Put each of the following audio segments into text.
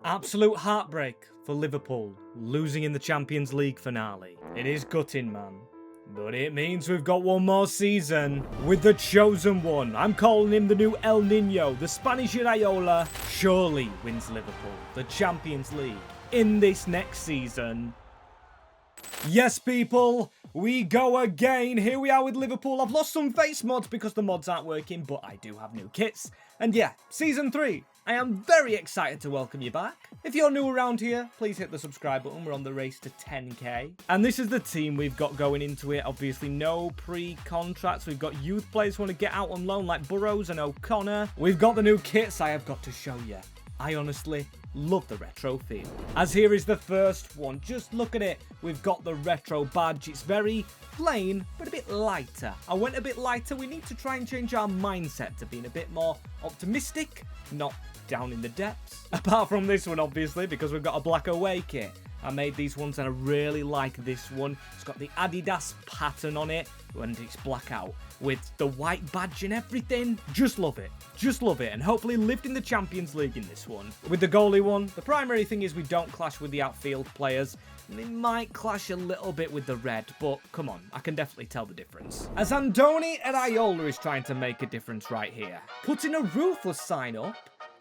Absolute heartbreak for Liverpool, losing in the Champions League finale. It is gutting, man. But it means we've got one more season with the chosen one. I'm calling him the new El Nino. The Spanish Iraola surely wins Liverpool the Champions League in this next season. Yes, people, we go again. Here we are with Liverpool. I've lost some face mods because the mods aren't working, but I do have new kits. And yeah, Season 3. I am very excited to welcome you back. If you're new around here, please hit the subscribe button. We're on the race to 10k. And this is the team we've got going into it. Obviously, no pre-contracts. We've got youth players who want to get out on loan like Burrows and O'Connor. We've got the new kits I have got to show you. I honestly love the retro feel. As here is the first one. Just look at it. We've got the retro badge. It's very plain, but a bit lighter. I went a bit lighter. We need to try and change our mindset to being a bit more optimistic, not down in the depths. Apart from this one, obviously, because we've got a black away kit. I made these ones and I really like this one. It's got the Adidas pattern on it and it's blackout with the white badge and everything. Just love it. Just love it. And hopefully lift in the Champions League in this one. With the goalie one, the primary thing is we don't clash with the outfield players. They might clash a little bit with the red, but come on, I can definitely tell the difference. As Andoni Iraola is trying to make a difference right here. Putting a ruthless sign up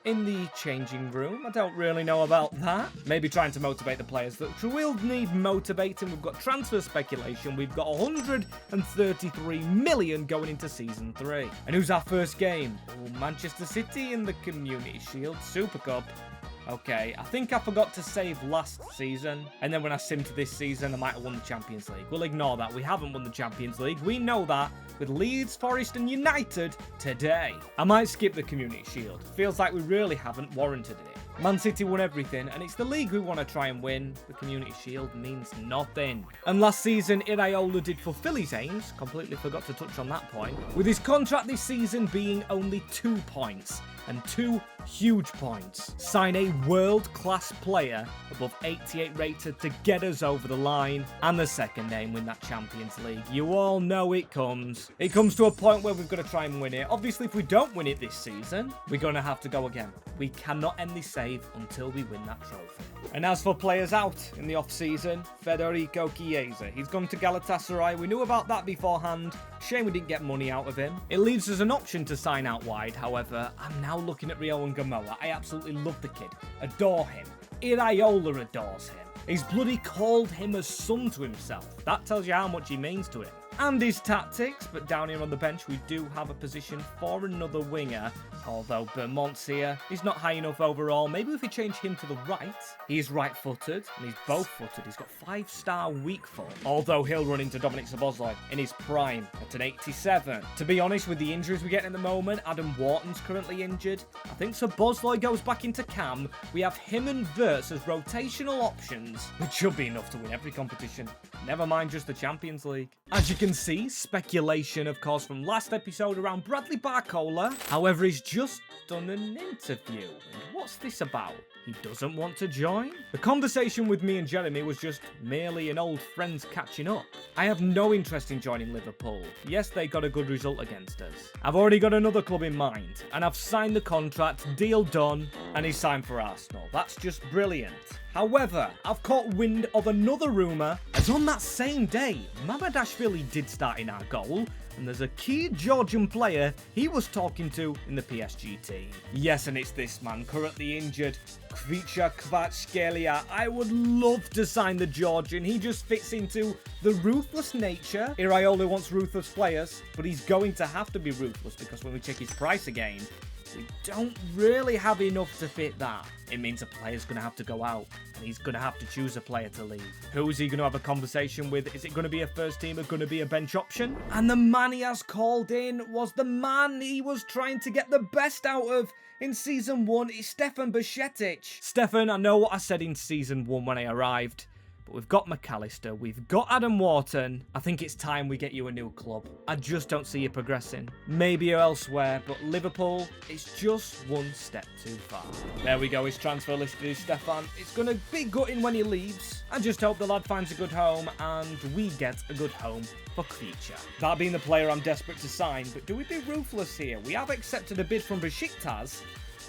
in the changing room. I don't really know about that. Maybe trying to motivate the players that will need motivating. We've got transfer speculation. We've got 133 million going into Season 3. And who's our first game? Oh, Manchester City in the Community Shield Super Cup. Okay, I think I forgot to save last season, and then when I sim to this season, I might have won the Champions League. We'll ignore that. We haven't won the Champions League. We know that with Leeds, Forest and United today. I might skip the Community Shield. Feels like we really haven't warranted it. Man City won everything, and it's the league we want to try and win. The Community Shield means nothing. And last season, Iraola did fulfill his aims. Completely forgot to touch on that point. With his contract this season being only 2 points. And 2 huge points. Sign a world-class player above 88 rated to get us over the line. And the second name win that Champions League. You all know it comes. It comes to a point where we've got to try and win it. Obviously, if we don't win it this season, we're going to have to go again. We cannot end this save until we win that trophy. And as for players out in the off-season, Federico Chiesa. He's gone to Galatasaray. We knew about that beforehand. Shame we didn't get money out of him. It leaves us an option to sign out wide. However, I'm now looking at Rio and Gamoa. I absolutely love the kid. Adore him. Iraola adores him. He's bloody called him a son to himself. That tells you how much he means to him. And his tactics, but down here on the bench we do have a position for another winger. Although Bermont's here, he's not high enough overall. Maybe if we change him to the right. He's right-footed, and he's both-footed. He's got 5-star weak foot. Although he'll run into Dominic Szoboszlai in his prime at an 87. To be honest, with the injuries we get at the moment, Adam Wharton's currently injured. I think Szoboszlai goes back into cam. We have him and Wirtz as rotational options, which should be enough to win every competition. Never mind just the Champions League. As you can see, speculation, of course, from last episode around Bradley Barcola. However, he's just done an interview. And what's this about? He doesn't want to join? The conversation with me and Jeremy was just merely an old friends catching up. I have no interest in joining Liverpool. Yes, they got a good result against us. I've already got another club in mind, and I've signed the contract, deal done, and he's signed for Arsenal. That's just brilliant. However, I've caught wind of another rumour, as on that same day, Mamardashvili did start in our goal, and there's a key Georgian player he was talking to in the PSG team. Yes, and it's this man, currently injured, Kvicha Kvaratskhelia. I would love to sign the Georgian. He just fits into the ruthless nature. Iraola wants ruthless players, but he's going to have to be ruthless because when we check his price again, we don't really have enough to fit that. It means a player's going to have to go out, and he's going to have to choose a player to leave. Who's he going to have a conversation with? Is it going to be a first teamer, going to be a bench option? And the man he has called in was the man he was trying to get the best out of in Season 1. It's Stefan Bajcetic. Stefan, I know what I said in Season 1 when I arrived. But we've got McAllister, we've got Adam Wharton. I think it's time we get you a new club. I just don't see you progressing. Maybe elsewhere, but Liverpool, it's just one step too far. There we go, his transfer listed is Stefan. It's going to be gutting when he leaves. I just hope the lad finds a good home and we get a good home for Kvicha. That being the player I'm desperate to sign, but do we be ruthless here? We have accepted a bid from Besiktas,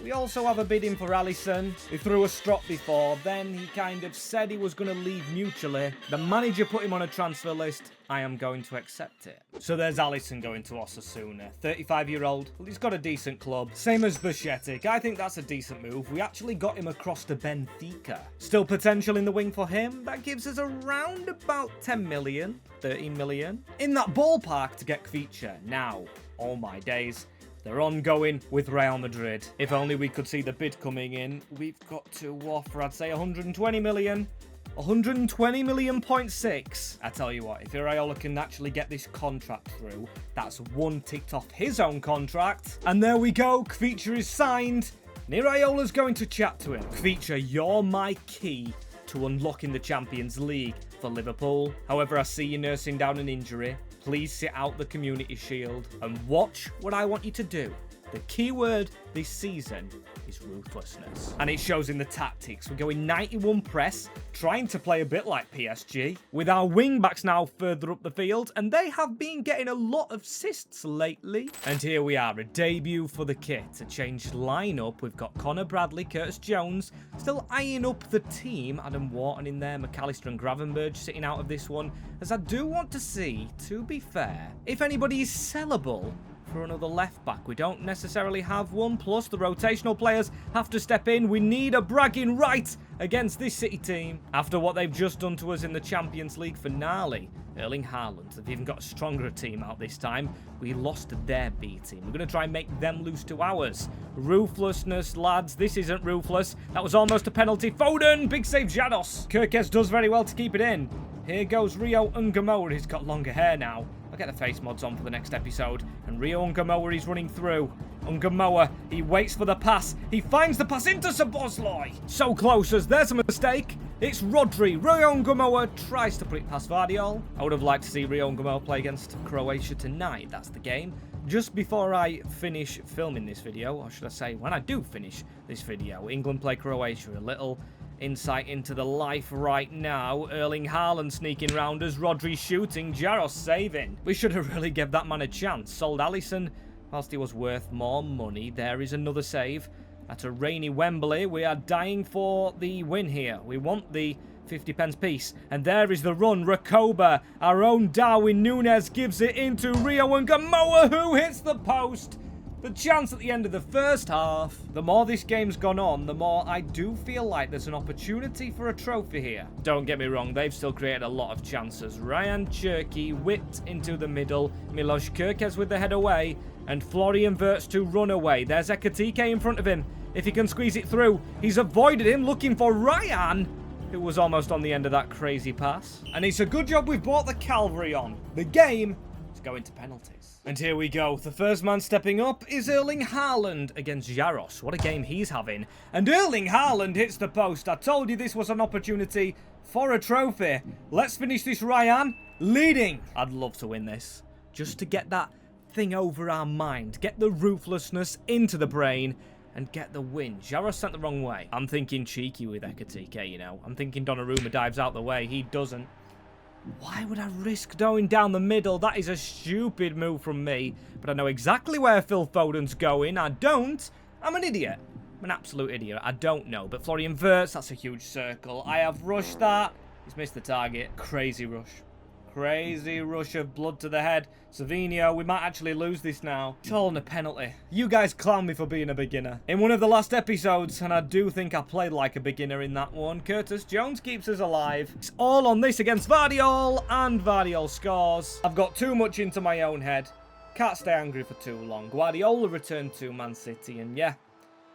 We also have a bid in for Alisson, who threw a strop before, then he kind of said he was going to leave mutually. The manager put him on a transfer list. I am going to accept it. So there's Alisson going to Osasuna. 35-year-old. Well, he's got a decent club. Same as Bajcetic. I think that's a decent move. We actually got him across to Benfica. Still potential in the wing for him. That gives us around about 10 million, 13 million. In that ballpark to get Kvicha. Now, all my days, they're ongoing with Real Madrid. If only we could see the bid coming in. We've got to offer, I'd say, 120 million. 120 million, 0.6. I tell you what, if Iraola can actually get this contract through, that's one ticked off his own contract. And there we go, Kvicha is signed. And Iraola's going to chat to him. Kvicha, you're my key to unlocking the Champions League for Liverpool. However, I see you nursing down an injury. Please sit out the Community Shield and watch what I want you to do. The key word this season is ruthlessness. And it shows in the tactics. We're going 91 press, trying to play a bit like PSG, with our wing-backs now further up the field, and they have been getting a lot of assists lately. And here we are, a debut for the kit. A changed lineup. We've got Connor Bradley, Curtis Jones, still eyeing up the team. Adam Wharton in there, McAllister and Gravenberch sitting out of this one, as I do want to see, to be fair, if anybody is sellable for another left back. We don't necessarily have one, plus the rotational players have to step in. We need a bragging right against this City team. After what they've just done to us in the Champions League finale, Erling Haaland have even got a stronger team out this time. We lost to their B team. We're going to try and make them lose to ours. Ruthlessness, lads. This isn't ruthless. That was almost a penalty. Foden, big save, Janos. Kirkes does very well to keep it in. Here goes Rio Ungamoa. He's got longer hair now. I'll get the face mods on for the next episode. And Rio Ungamoa is running through. Ungamoa, he waits for the pass. He finds the pass into Szoboszlai. So close as there's a mistake. It's Rodri. Rio Ungamoa tries to put it past Vardiol. I would have liked to see Rio Ungamoa play against Croatia tonight. That's the game. Just before I finish filming this video, or should I say when I do finish this video, England play Croatia. A little insight into the life right now. Erling Haaland sneaking round us. Rodri shooting. Jaros saving. We should have really given that man a chance. Sold Alisson whilst he was worth more money. There is another save. At a rainy Wembley, we are dying for the win here. We want the 50 pence piece. And there is the run. Recoba, our own Darwin Núñez, gives it into Rio Ungamoa, who hits the post. The chance at the end of the first half. The more this game's gone on, the more I do feel like there's an opportunity for a trophy here. Don't get me wrong, they've still created a lot of chances. Ryan Cherki whipped into the middle. Milos Kirkes with the head away. And Florian Wirtz to run away. There's Ekatike in front of him. If he can squeeze it through, he's avoided him, looking for Ryan, who was almost on the end of that crazy pass. And it's a good job we've brought the cavalry on. The game is going to penalties. And here we go. The first man stepping up is Erling Haaland against Jaros. What a game he's having. And Erling Haaland hits the post. I told you this was an opportunity for a trophy. Let's finish this Ryan leading. I'd love to win this. Just to get that thing over our mind. Get the ruthlessness into the brain. And get the win. Jaros sent the wrong way. I'm thinking cheeky with Ekatike, you know. I'm thinking Donnarumma dives out the way. He doesn't. Why would I risk going down the middle? That is a stupid move from me. But I know exactly where Phil Foden's going. I don't. I'm an idiot. I'm an absolute idiot. I don't know. But Florian Wirtz, that's a huge circle. I have rushed that. He's missed the target. Crazy rush. Crazy rush of blood to the head. Savinho, we might actually lose this now. It's all in a penalty. You guys clown me for being a beginner. In one of the last episodes, and I do think I played like a beginner in that one, Curtis Jones keeps us alive. It's all on this against Vardiol, and Vardiol scores. I've got too much into my own head. Can't stay angry for too long. Guardiola returned to Man City, and yeah,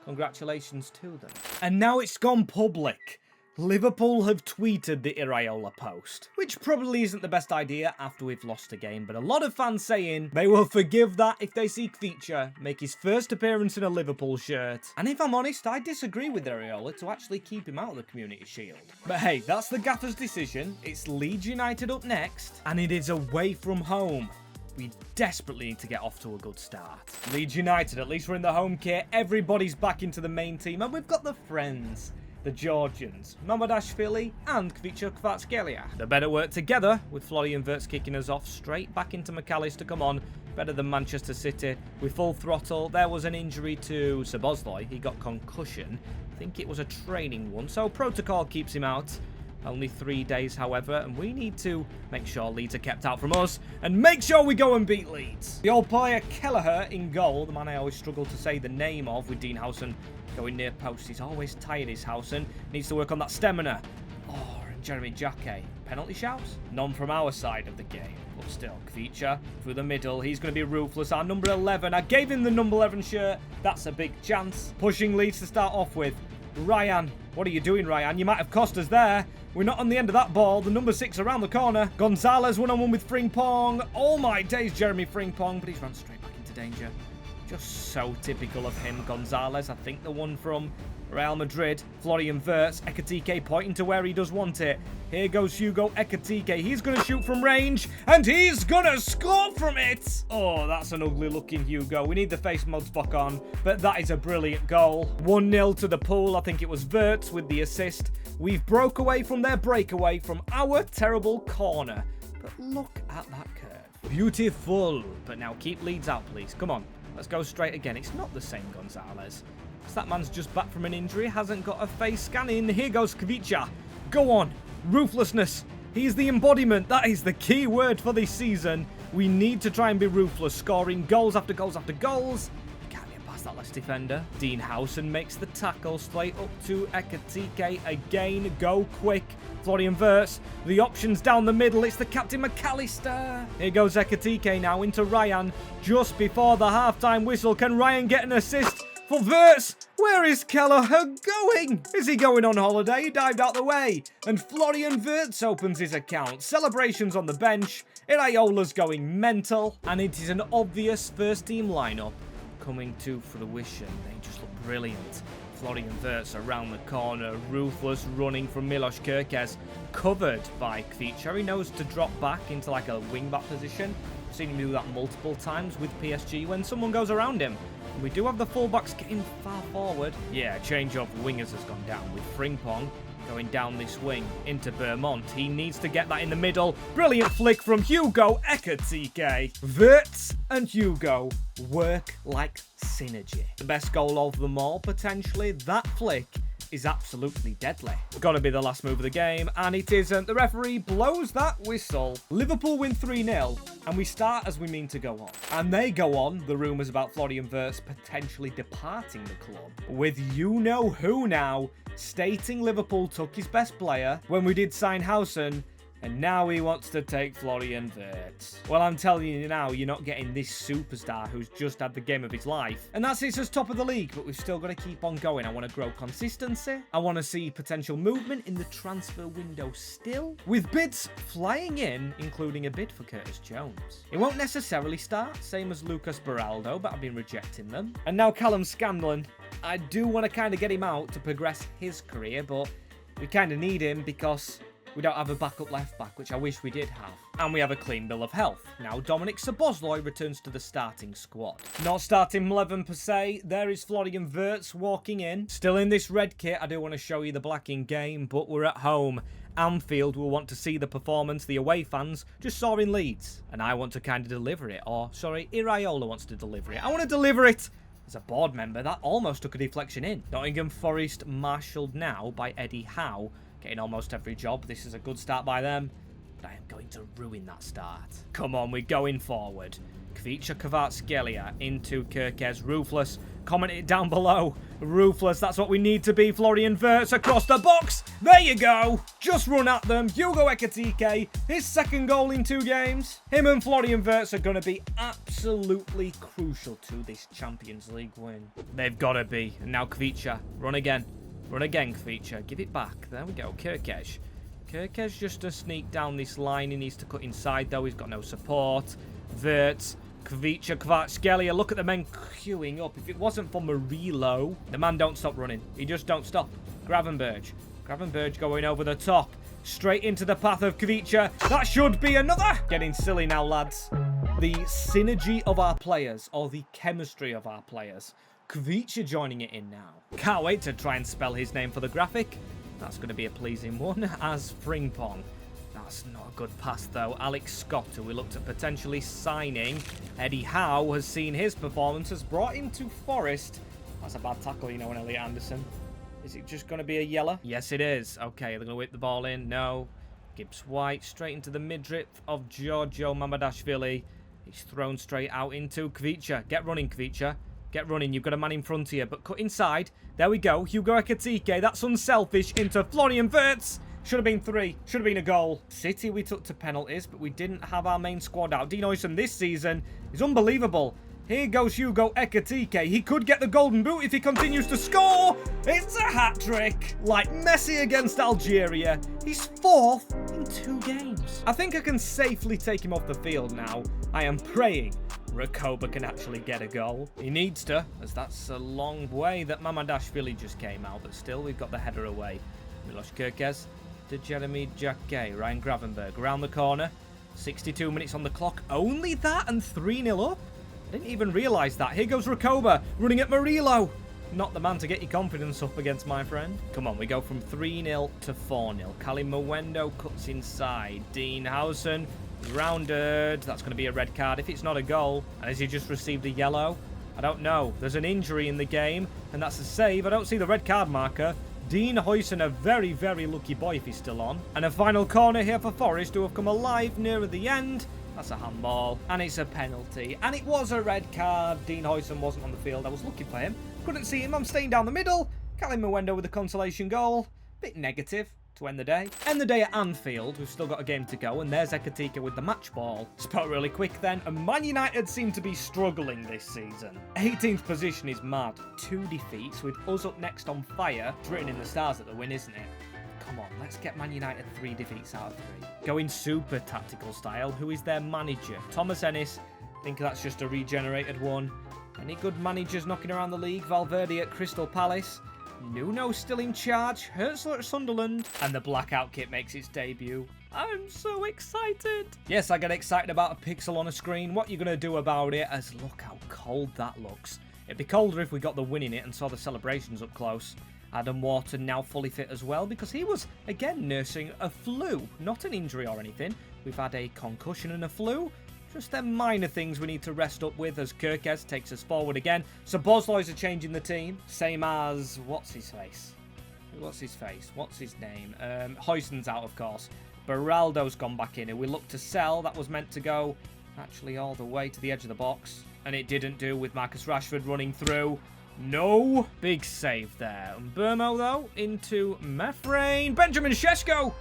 congratulations to them. And now it's gone public. Liverpool have tweeted the Iraola post, which probably isn't the best idea after we've lost a game, but a lot of fans saying they will forgive that if they see Kvicha make his first appearance in a Liverpool shirt. And if I'm honest, I disagree with Iraola to actually keep him out of the Community Shield. But hey, that's the gaffer's decision. It's Leeds United up next, and it is away from home. We desperately need to get off to a good start. Leeds United, at least we're in the home kit, everybody's back into the main team, and we've got the friends. The Georgians, Mamadashvili and Kvicha Kvaratskhelia. They better work together, with Florian Wirtz kicking us off straight back into McAllister. Come on, better than Manchester City with full throttle. There was an injury to Szoboszlai. He got concussion. I think it was a training one, so protocol keeps him out. Only 3 days, however, and we need to make sure Leeds are kept out from us and make sure we go and beat Leeds. The old player Kelleher in goal, the man I always struggle to say the name of with Dean Howson going near post. He's always tired, is Howson. Needs to work on that stamina. Oh, and Jeremy Jacquet. Penalty shouts? None from our side of the game. But still, Kvicha through the middle. He's going to be ruthless. Our number 11. I gave him the number 11 shirt. That's a big chance. Pushing Leeds to start off with. Ryan. What are you doing, Ryan? You might have cost us there. We're not on the end of that ball. The number 6 around the corner. Gonzalez one-on-one with Frimpong. Oh my days, Jeremy Frimpong. But he's run straight back into danger. Just so typical of him, Gonzalez. I think the one from Real Madrid. Florian Wirtz. Ekitike pointing to where he does want it. Here goes Hugo Ekitike. He's going to shoot from range. And he's going to score from it. Oh, that's an ugly looking Hugo. We need the face mods back on. But that is a brilliant goal. 1-0 to the Pool. I think it was Wirtz with the assist. We've broke away from their breakaway from our terrible corner. But look at that curve. Beautiful. But now keep Leeds out, please. Come on. Let's go straight again. It's not the same Gonzalez. That man's just back from an injury. Hasn't got a face scan in. Here goes Kvicha. Go on. Ruthlessness. He's the embodiment. That is the key word for this season. We need to try and be ruthless. Scoring goals after goals after goals. Can't get past that last defender. Dean Howson makes the tackle straight up to Ekitike. Again, go quick. Florian Wirtz. The options down the middle. It's the captain McAllister. Here goes Ekitike now into Ryan. Just before the halftime whistle. Can Ryan get an assist for Wirtz? Where is Kelleher going? Is he going on holiday? He dived out the way. And Florian Wirtz opens his account. Celebrations on the bench. Iraola's going mental. And it is an obvious first team lineup coming to fruition. They just look brilliant. Florian Wirtz around the corner. Ruthless running from Milos Kerkez. Covered by Kvicha. He knows to drop back into like a wing-back position. I've seen him do that multiple times with PSG when someone goes around him. We do have the fullbacks getting far forward. Yeah, change of wingers has gone down with Frimpong going down this wing into Vermont. He needs to get that in the middle. Brilliant flick from Hugo Ekitike. Wirtz and Hugo work like synergy. The best goal of them all, potentially. That flick is absolutely deadly. Gotta be the last move of the game, and it isn't. The referee blows that whistle. Liverpool win 3-0, and we start as we mean to go on. And they go on, the rumours about Florian Wirtz potentially departing the club, with you-know-who now stating Liverpool took his best player when we did sign Howson, and now he wants to take Florian Wirtz. Well, I'm telling you now, you're not getting this superstar who's just had the game of his life. And that's it as top of the league, but we've still got to keep on going. I want to grow consistency. I want to see potential movement in the transfer window still, with bids flying in, including a bid for Curtis Jones. It won't necessarily start, same as Lucas Beraldo, but I've been rejecting them. And now Callum Scanlon. I do want to kind of get him out to progress his career, but we kind of need him because we don't have a backup left-back, which I wish we did have. And we have a clean bill of health. Now Dominic Szoboszlai returns to the starting squad. Not starting 11 per se. There is Florian Wirtz walking in. Still in this red kit. I do want to show you the black in game, but we're at home. Anfield will want to see the performance the away fans just saw in Leeds. And I want to kind of deliver it. Or, sorry, Iraola wants to deliver it. I want to deliver it as a board member. That almost took a deflection in. Nottingham Forest marshalled now by Eddie Howe. Getting almost every job. This is a good start by them. But I am going to ruin that start. Come on, we're going forward. Kvicha Kvaratskhelia into Kerkez. Ruthless. Comment it down below. Ruthless. That's what we need to be. Florian Wirtz across the box. There you go. Just run at them. Hugo Ekitike. His second goal in 2 games. Him and Florian Wirtz are going to be absolutely crucial to this Champions League win. They've got to be. And now Kvicha. Run again. Run again, Kvicha. Give it back. There we go. Kerkez. Kerkez just to sneak down this line. He needs to cut inside, though. He's got no support. Wirtz. Kvicha Kvaratskhelia. Look at the men queuing up. If it wasn't for Murillo, the man don't stop running. He just don't stop. Gravenberch. Gravenberch going over the top. Straight into the path of Kvicha. That should be another. Getting silly now, lads. The synergy of our players, or the chemistry of our players. Kvicha joining it in now. Can't wait to try and spell his name for the graphic. That's going to be a pleasing one, as Frimpong. That's not a good pass, though. Alex Scott, who we looked at potentially signing. Eddie Howe has seen his performance, has brought him to Forest. That's a bad tackle, you know, on Elliot Anderson. Is it just going to be a yellow? Yes, it is. Okay, they're going to whip the ball in. No. Gibbs White straight into the midriff of Giorgio Mamadashvili. He's thrown straight out into Kvicha. Get running, Kvicha. Get running. You've got a man in front here, but cut inside. There we go. Hugo Ekitike. That's unselfish into Florian Wirtz. Should have been 3. Should have been a goal. City we took to penalties, but we didn't have our main squad out. Dean Huijsen this season is unbelievable. Here goes Hugo Ekitike. He could get the golden boot if he continues to score. It's a hat-trick. Like Messi against Algeria. He's 4th in 2 games. I think I can safely take him off the field now. I am praying Rakoba can actually get a goal. He needs to, as that's a long way that Mamadashvili just came out. But still, we've got the header away. Milos Kerkez to Jeremy Jacquet. Ryan Gravenberg around the corner. 62 minutes on the clock. Only that and 3-0 up. I didn't even realise that. Here goes Rakoba, running at Murillo. Not the man to get your confidence up against, my friend. Come on, we go from 3-0 to 4-0. Kali Mwendo cuts inside. Dean Huijsen, rounded. That's going to be a red card if it's not a goal. And has he just received a yellow? I don't know. There's an injury in the game, and that's a save. I don't see the red card marker. Dean Huijsen, a very, very lucky boy if he's still on. And a final corner here for Forest, who have come alive nearer the end. That's a handball, and it's a penalty, and it was a red card. Dean Huijsen wasn't on the field. I was looking for him. Couldn't see him. I'm staying down the middle. Kali Mwendo with a consolation goal. Bit negative to end the day. End the day at Anfield. We've still got a game to go, and there's Ekitike with the match ball. Spoke really quick then, and Man United seem to be struggling this season. 18th position is mad. 2 defeats with us up next on fire. It's written in the stars at the win, isn't it? Come on, let's get Man United 3 defeats out of 3. Going super tactical style. Who is their manager? Thomas Ennis. I think that's just a regenerated one. Any good managers knocking around the league? Valverde at Crystal Palace. Nuno still in charge. Herzl at Sunderland. And the blackout kit makes its debut. I'm so excited. Yes, I get excited about a pixel on a screen. What are you going to do about it? As look how cold that looks. It'd be colder if we got the win in it and saw the celebrations up close. Adam Wharton now fully fit as well because he was, again, nursing a flu. Not an injury or anything. We've had a concussion and a flu. Just them minor things we need to rest up with as Kerkez takes us forward again. So Bozloy's are changing the team. Same as, what's his face? What's his name? Huijsen's out, of course. Beraldo's gone back in. Who we look to sell. That was meant to go actually all the way to the edge of the box. And it didn't do with Marcus Rashford running through. No. Big save there. And Burmo, though, into Mefrain. Benjamin Šeško.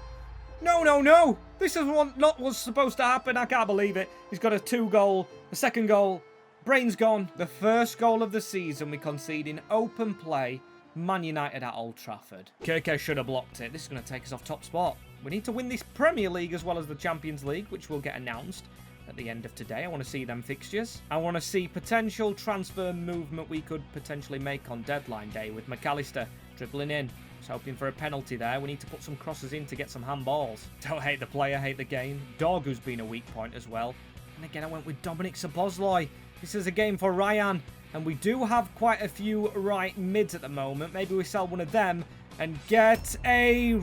No. This is not what's supposed to happen. I can't believe it. He's got a 2-goal. A second goal. Brain's gone. The first goal of the season we concede in open play. Man United at Old Trafford. Kerkez should have blocked it. This is going to take us off top spot. We need to win this Premier League as well as the Champions League, which will get announced at the end of today. I want to see them fixtures. I want to see potential transfer movement we could potentially make on deadline day with McAllister dribbling in. I was hoping for a penalty there. We need to put some crosses in to get some handballs. Don't hate the player, hate the game. Dorgu's been a weak point as well. And again, I went with Dominik Szoboszlai. This is a game for Ryan. And we do have quite a few right mids at the moment. Maybe we sell one of them and get a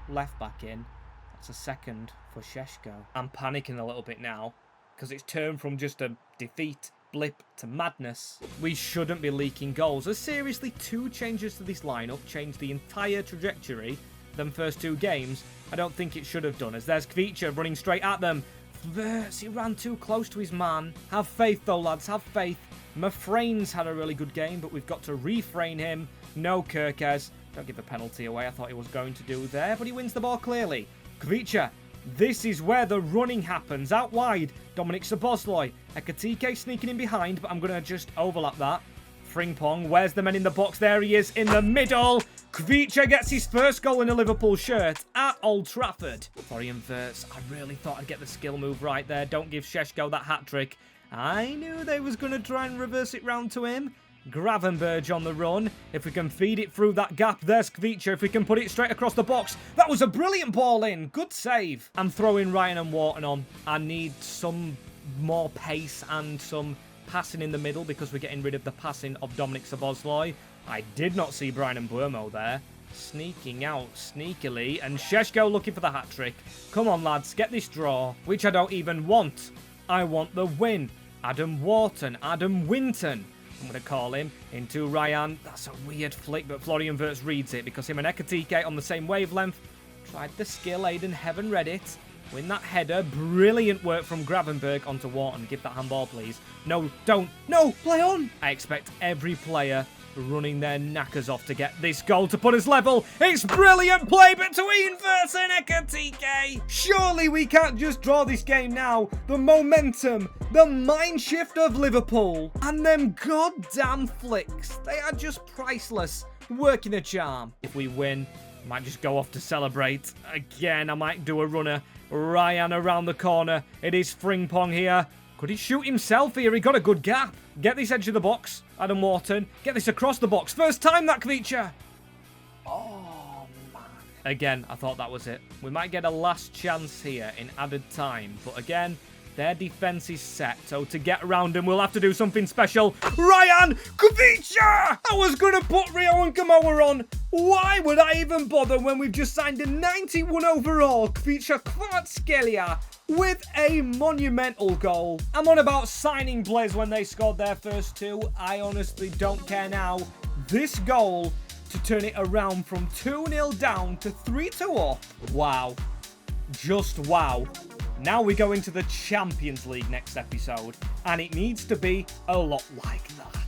left back in. That's a second for Šeško. I'm panicking a little bit now because it's turned from just a defeat blip to madness. We shouldn't be leaking goals. There's seriously 2 changes to this lineup changed the entire trajectory of them first 2 games. I don't think it should have done, as there's Kvicha running straight at them. He ran too close to his man. Have faith though, lads, have faith. Mefrain's had a really good game, but we've got to refrain him. No Kerkez. Don't give the penalty away. I thought he was going to do there, but he wins the ball clearly. Kvicha. This is where the running happens. Out wide, Dominik Szoboszlai. Ekitike sneaking in behind, but I'm going to just overlap that. Frimpong, where's the man in the box? There he is in the middle. Kvicha gets his first goal in a Liverpool shirt at Old Trafford. Florian Wirtz, I really thought I'd get the skill move right there. Don't give Šeško that hat-trick. I knew they was going to try and reverse it round to him. Gravenberg on the run. If we can feed it through that gap, there's Kvicha. If we can put it straight across the box. That was a brilliant ball in. Good save. I'm throwing Ryan and Wharton on. I need some more pace and some passing in the middle because we're getting rid of the passing of Dominik Szoboszlai. I did not see Brian and Burmo there. Sneaking out sneakily, and Šeško looking for the hat-trick. Come on, lads, get this draw, which I don't even want. I want the win. Adam Wharton, Adam Winton, I'm going to call him, into Ryan. That's a weird flick, but Florian Wirtz reads it because him and Ekatike on the same wavelength. Tried the skill, Aiden Heaven read it. Win that header. Brilliant work from Gravenberg onto Wharton. Give that handball, please. No, don't. No, play on. I expect every player running their knackers off to get this goal to put us level. It's brilliant play between Wirtz and Ekatike. Surely we can't just draw this game now. The momentum, the mind shift of Liverpool, and them goddamn flicks. They are just priceless. Working a charm. If we win, I might just go off to celebrate. Again, I might do a runner. Ryan around the corner. It is Frimpong here. Could he shoot himself here? He got a good gap. Get this edge of the box. Adam Wharton. Get this across the box. First time that creature. Oh, man. Again, I thought that was it. We might get a last chance here in added time. But again, their defense is set. So to get around them, we'll have to do something special. Ryan Kubica! I was going to put Rio and Gamoa on. Why would I even bother when we've just signed a 91 overall Kubica Kvaratskhelia with a monumental goal? I'm on about signing players when they scored their first two. I honestly don't care now. This goal to turn it around from 2-0 down to 3-2 up. Wow. Just wow. Now we go into the Champions League next episode, and it needs to be a lot like that.